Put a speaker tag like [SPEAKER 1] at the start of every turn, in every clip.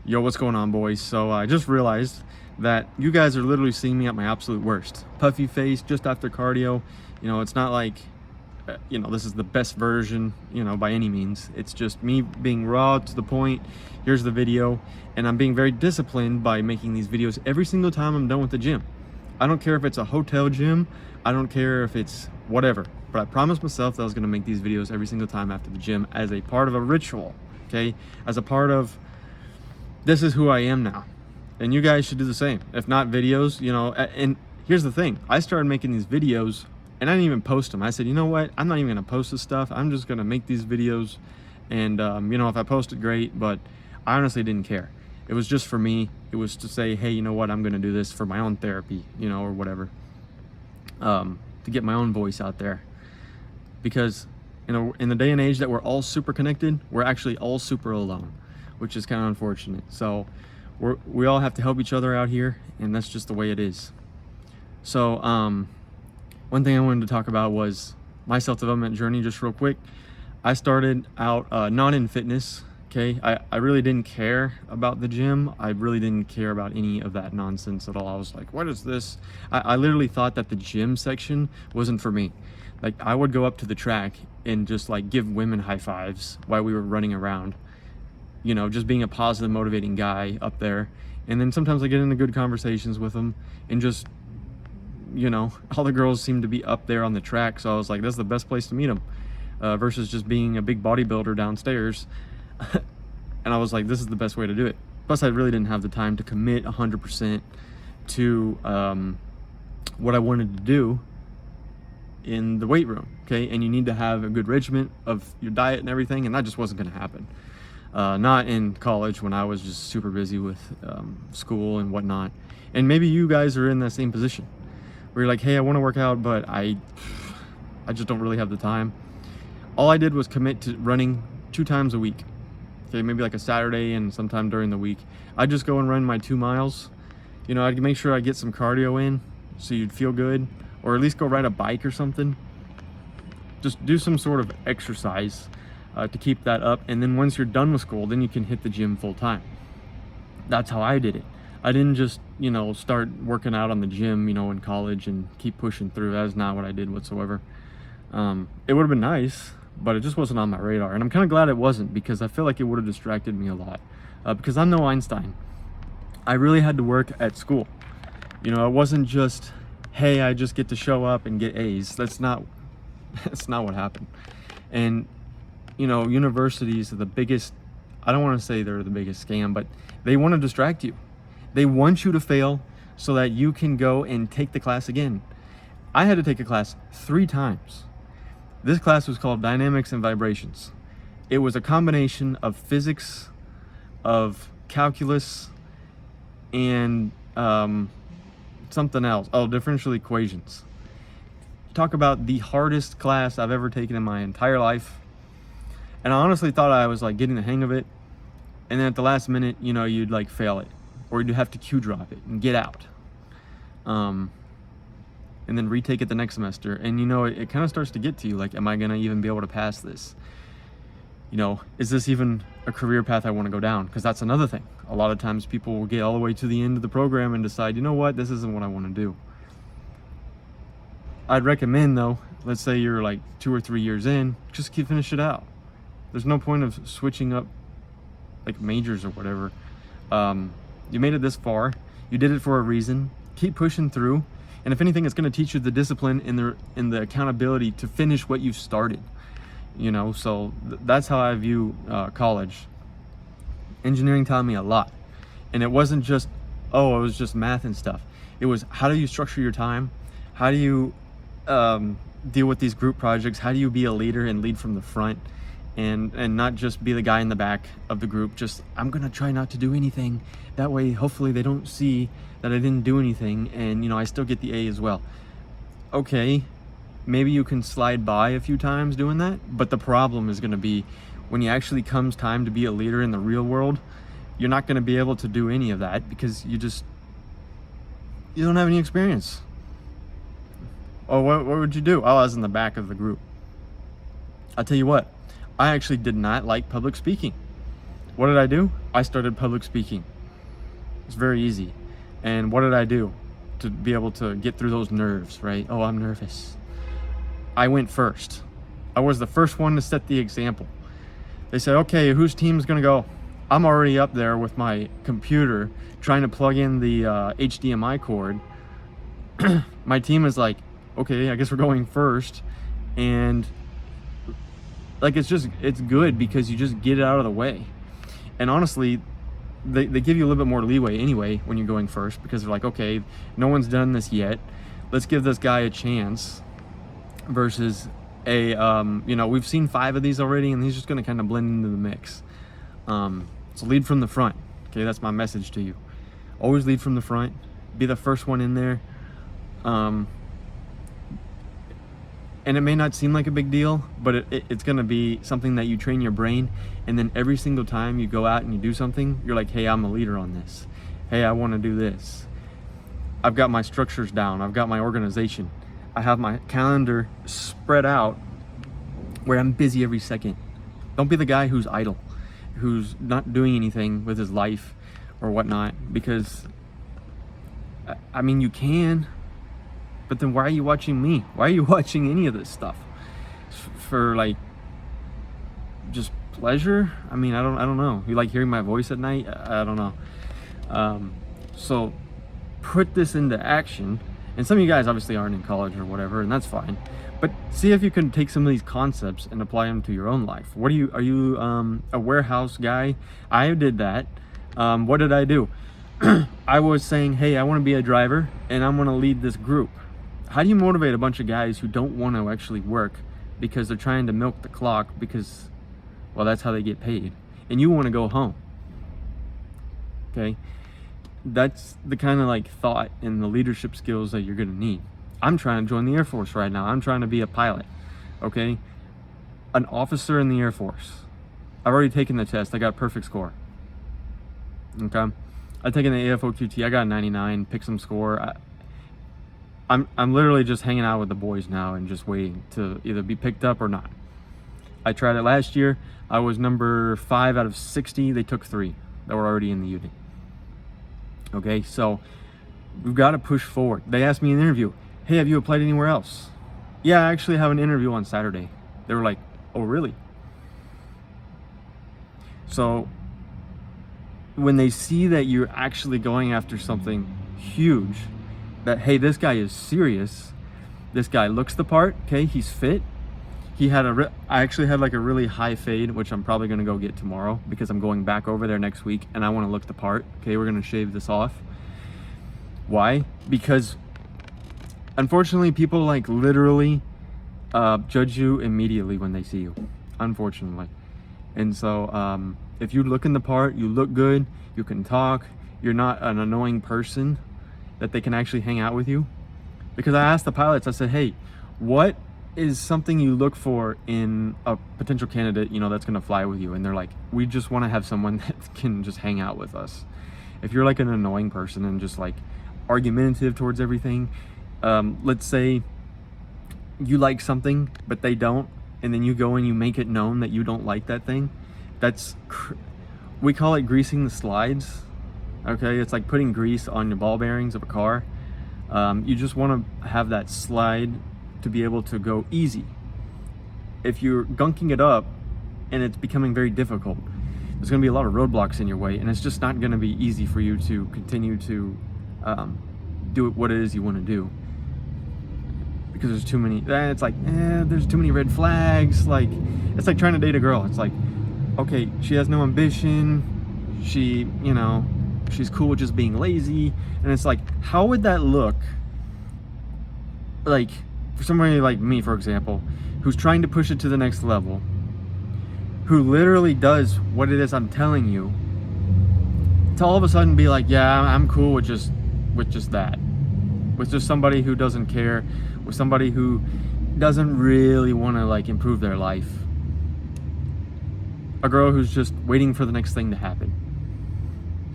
[SPEAKER 1] Yo, what's going on, boys? So I just realized that you guys are literally seeing me at my absolute worst. Puffy face just after cardio. It's not like, this is the best version, by any means. It's just me being raw to the point. Here's the video. And I'm being very disciplined by making these videos every single time I'm done with the gym. I don't care if it's a hotel gym. I don't care if it's whatever. But I promised myself that I was going to make these videos every single time after the gym as a part of a ritual, okay? As a part of this is who I am now, and you guys should do the same. If not videos, and here's the thing, I started making these videos and I didn't even post them. I said, you know what, I'm not even gonna post this stuff. I'm just gonna make these videos, and if I post it, great, but I honestly didn't care. It was just for me. It was to say, hey, you know what, I'm gonna do this for my own therapy, or whatever, to get my own voice out there. Because in the day and age that we're all super connected, we're actually all super alone, which is kind of unfortunate. So we all have to help each other out here, and that's just the way it is. So one thing I wanted to talk about was my self-development journey, just real quick. I started out not in fitness, okay? I really didn't care about the gym. I really didn't care about any of that nonsense at all. I was like, what is this? I literally thought that the gym section wasn't for me. Like, I would go up to the track and just like give women high fives while we were running around, just being a positive, motivating guy up there. And then sometimes I get into good conversations with them, and just, all the girls seem to be up there on the track. So I was like, that's the best place to meet them, versus just being a big bodybuilder downstairs. And I was like, this is the best way to do it. Plus, I really didn't have the time to commit 100% to what I wanted to do in the weight room, okay? And you need to have a good regimen of your diet and everything, and that just wasn't going to happen. Not in college, when I was just super busy with school and whatnot. And maybe you guys are in that same position where you're like, hey, I want to work out, but I just don't really have the time. All I did was commit to running 2 times a week, okay? Maybe like a Saturday and sometime during the week. I'd just go and run my 2 miles. I'd make sure I get some cardio in so you'd feel good, or at least go ride a bike or something. Just do some sort of exercise to keep that up. And then once you're done with school, then you can hit the gym full time. That's how I did it. I didn't just, start working out on the gym, in college and keep pushing through. That's not what I did whatsoever. It would have been nice, but it just wasn't on my radar. And I'm kind of glad it wasn't, because I feel like it would have distracted me a lot. Because I'm no Einstein. I really had to work at school. It wasn't just, hey, I just get to show up and get A's. That's not what happened. And universities are the biggest, I don't want to say they're the biggest scam, but they want to distract you. They want you to fail so that you can go and take the class again. I had to take a class 3 times. This class was called Dynamics and Vibrations. It was a combination of physics, of calculus, and something else. Oh, differential equations. Talk about the hardest class I've ever taken in my entire life. And I honestly thought I was like getting the hang of it. And then at the last minute, you'd like fail it, or you'd have to Q drop it and get out. And then retake it the next semester. And it kind of starts to get to you, like, am I gonna even be able to pass this? Is this even a career path I want to go down? Because that's another thing. A lot of times people will get all the way to the end of the program and decide, you know what, this isn't what I want to do. I'd recommend, though, let's say you're like 2 or 3 years in, just finish it out. There's no point of switching up like majors or whatever. You made it this far. You did it for a reason. Keep pushing through. And if anything, it's going to teach you the discipline and the accountability to finish what you've started. So that's how I view college. Engineering taught me a lot. And it wasn't just, it was just math and stuff. It was, how do you structure your time? How do you deal with these group projects? How do you be a leader and lead from the front? And not just be the guy in the back of the group. Just, I'm gonna try not to do anything. That way, hopefully they don't see that I didn't do anything, and I still get the A as well. Okay, maybe you can slide by a few times doing that, but the problem is gonna be when it actually comes time to be a leader in the real world, you're not gonna be able to do any of that because you don't have any experience. Oh, what would you do? Oh, I was in the back of the group. I'll tell you what, I actually did not like public speaking. What did I do? I started public speaking. It's very easy. And what did I do to be able to get through those nerves, right? Oh, I'm nervous. I went first. I was the first one to set the example. They said, okay, whose team's gonna go? I'm already up there with my computer trying to plug in the HDMI cord. My team is like, okay, I guess we're going first. And like, it's good because you just get it out of the way. And honestly, they give you a little bit more leeway anyway when you're going first, because they're like, okay, no one's done this yet. Let's give this guy a chance versus we've seen 5 of these already, and he's just going to kind of blend into the mix. So lead from the front. Okay, that's my message to you. Always lead from the front. Be the first one in there. And it may not seem like a big deal, but it's going to be something that you train your brain. And then every single time you go out and you do something, you're like, hey, I'm a leader on this. Hey, I want to do this. I've got my structures down. I've got my organization. I have my calendar spread out where I'm busy every second. Don't be the guy who's idle, who's not doing anything with his life or whatnot, because, I mean, you can, but then why are you watching me? Why are you watching any of this stuff? For like, just pleasure? I mean, I don't know. You like hearing my voice at night? I don't know. So put this into action. And some of you guys obviously aren't in college or whatever, and that's fine. But see if you can take some of these concepts and apply them to your own life. Are you a warehouse guy? I did that. What did I do? I was saying, hey, I want to be a driver and I'm going to lead this group. How do you motivate a bunch of guys who don't want to actually work because they're trying to milk the clock because, well, that's how they get paid, and you want to go home? Okay. That's the kind of like thought and the leadership skills that you're going to need. I'm trying to join the Air Force right now. I'm trying to be a pilot. Okay. An officer in the Air Force. I've already taken the test. I got a perfect score. Okay. I've taken the AFOQT. I got a 99, pick some score. I'm literally just hanging out with the boys now and just waiting to either be picked up or not. I tried it last year. I was number 5 out of 60. They took 3 that were already in the unit. Okay, so we've got to push forward. They asked me in an interview, hey, have you applied anywhere else? Yeah, I actually have an interview on Saturday. They were like, oh, really? So when they see that you're actually going after something huge, that, hey, this guy is serious, this guy looks the part, okay, he's fit. He had I actually had like a really high fade, which I'm probably going to go get tomorrow because I'm going back over there next week and I want to look the part. Okay, we're going to shave this off. Why? Because unfortunately people like literally judge you immediately when they see you, unfortunately. And so if you look in the part, you look good, you can talk, you're not an annoying person, that they can actually hang out with you. Because I asked the pilots, I said, hey, what is something you look for in a potential candidate, that's going to fly with you? And they're like, we just want to have someone that can just hang out with us. If you're like an annoying person and just like argumentative towards everything, let's say you like something but they don't, and then you go and you make it known that you don't like that thing, we call it greasing the slides. Okay, it's like putting grease on your ball bearings of a car. You just want to have that slide to be able to go easy. If you're gunking it up and it's becoming very difficult, there's going to be a lot of roadblocks in your way, and it's just not going to be easy for you to continue to do what it is you want to do, because there's too many. It's like there's too many red flags. Like, it's like trying to date a girl. It's like, okay, she has no ambition, she's cool with just being lazy, and it's like, how would that look like for somebody like me, for example, who's trying to push it to the next level, who literally does what it is I'm telling you, to all of a sudden be like, yeah, I'm cool with just that, with just somebody who doesn't care, with somebody who doesn't really want to like improve their life, a girl who's just waiting for the next thing to happen.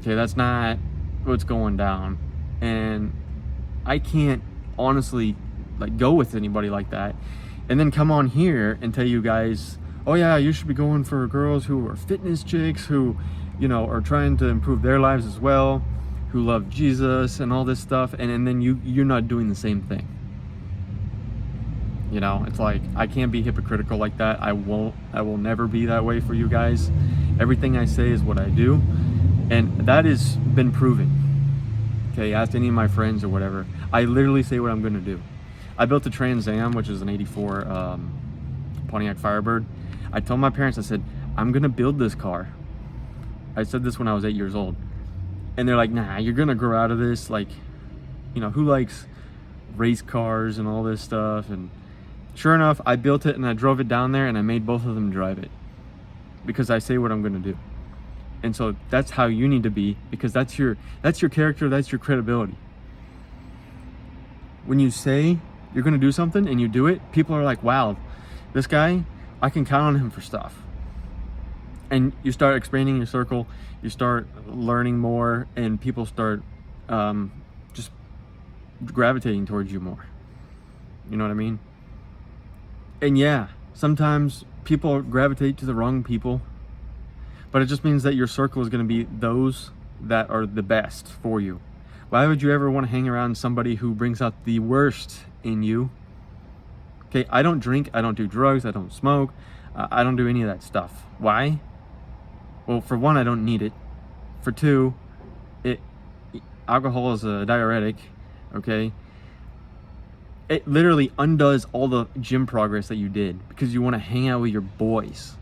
[SPEAKER 1] Okay, that's not what's going down. And I can't honestly like go with anybody like that and then come on here and tell you guys, oh yeah, you should be going for girls who are fitness chicks, who, you know, are trying to improve their lives as well, who love Jesus and all this stuff, and then you're not doing the same thing. You know, it's like, I can't be hypocritical like that. I will never be that way for you guys. Everything I say is what I do, and that has been proven. Okay, ask any of my friends or whatever. I literally say what I'm gonna do. I built a Trans Am, which is an 84 Pontiac Firebird. I told my parents, I said, I'm gonna build this car. I said this when I was 8 years old. And they're like, nah, you're gonna grow out of this. Like, you know, who likes race cars and all this stuff? And sure enough, I built it and I drove it down there and I made both of them drive it. Because I say what I'm gonna do. And so that's how you need to be, because that's your character, that's your credibility. When you say you're gonna do something and you do it, people are like, wow, this guy, I can count on him for stuff. And you start expanding your circle, you start learning more, and people start just gravitating towards you more. You know what I mean? And yeah, sometimes people gravitate to the wrong people, but it just means that your circle is going to be those that are the best for you. Why would you ever want to hang around somebody who brings out the worst in you? Okay, I don't drink, I don't do drugs, I don't smoke, I don't do any of that stuff. Why? Well, for one, I don't need it. For two, alcohol is a diuretic, okay? It literally undoes all the gym progress that you did because you want to hang out with your boys.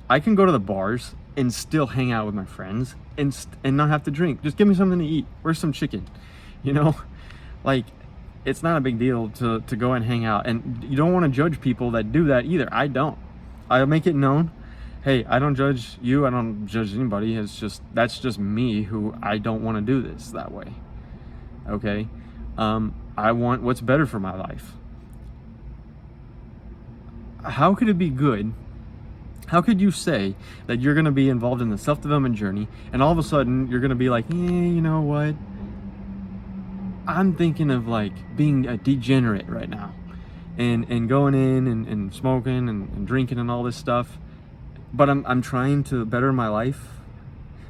[SPEAKER 1] I can go to the bars and still hang out with my friends and not have to drink. Just give me something to eat. Where's some chicken? You know, like, it's not a big deal to go and hang out. And you don't want to judge people that do that either. I don't. I'll make it known. Hey, I don't judge you. I don't judge anybody. It's just, that's just me, who I don't want to do this that way. Okay? I want what's better for my life. How could it be good? How could you say that you're going to be involved in the self-development journey and all of a sudden you're going to be like, you know what? I'm thinking of like being a degenerate right now and going in and smoking and drinking and all this stuff. But I'm trying to better my life.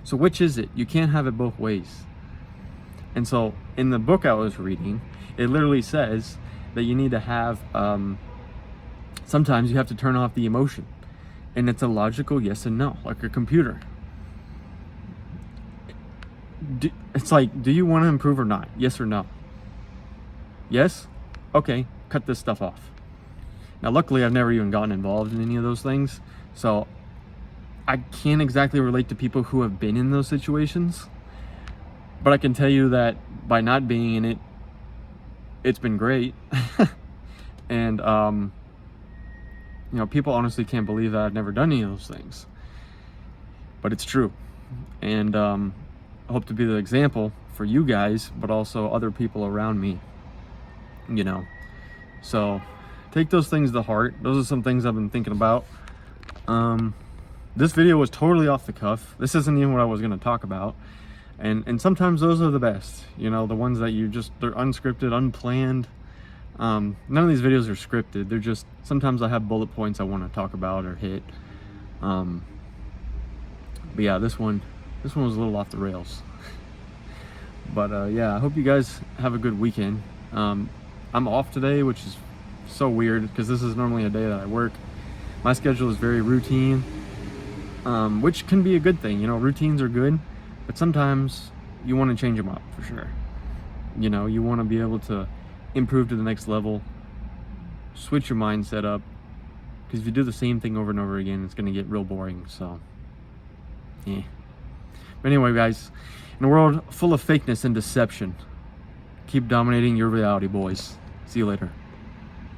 [SPEAKER 1] So which is it? You can't have it both ways. And so in the book I was reading, it literally says that you need to have, sometimes you have to turn off the emotion. And it's a logical yes and no, like a computer. It's like, do you want to improve or not? Yes or no? Yes? Okay, cut this stuff off. Now, luckily, I've never even gotten involved in any of those things. So I can't exactly relate to people who have been in those situations. But I can tell you that by not being in it, it's been great. And, you know, people honestly can't believe that I've never done any of those things. But it's true. And I hope to be the example for you guys, but also other people around me, you know. So take those things to heart. Those are some things I've been thinking about. This video was totally off the cuff. This isn't even what I was going to talk about. And sometimes those are the best, you know, the ones that they're unscripted, unplanned. None of these videos are scripted. They're just, sometimes I have bullet points I want to talk about or hit. But yeah, this one was a little off the rails. But yeah, I hope you guys have a good weekend. I'm off today, which is so weird because this is normally a day that I work. My schedule is very routine, which can be a good thing. You know, routines are good, but sometimes you want to change them up for sure. You know, you want to be able to improve to the next level, switch your mindset up, because if you do the same thing over and over again, it's going to get real boring. So yeah, but anyway, guys, in a world full of fakeness and deception, keep dominating your reality, boys. See you later.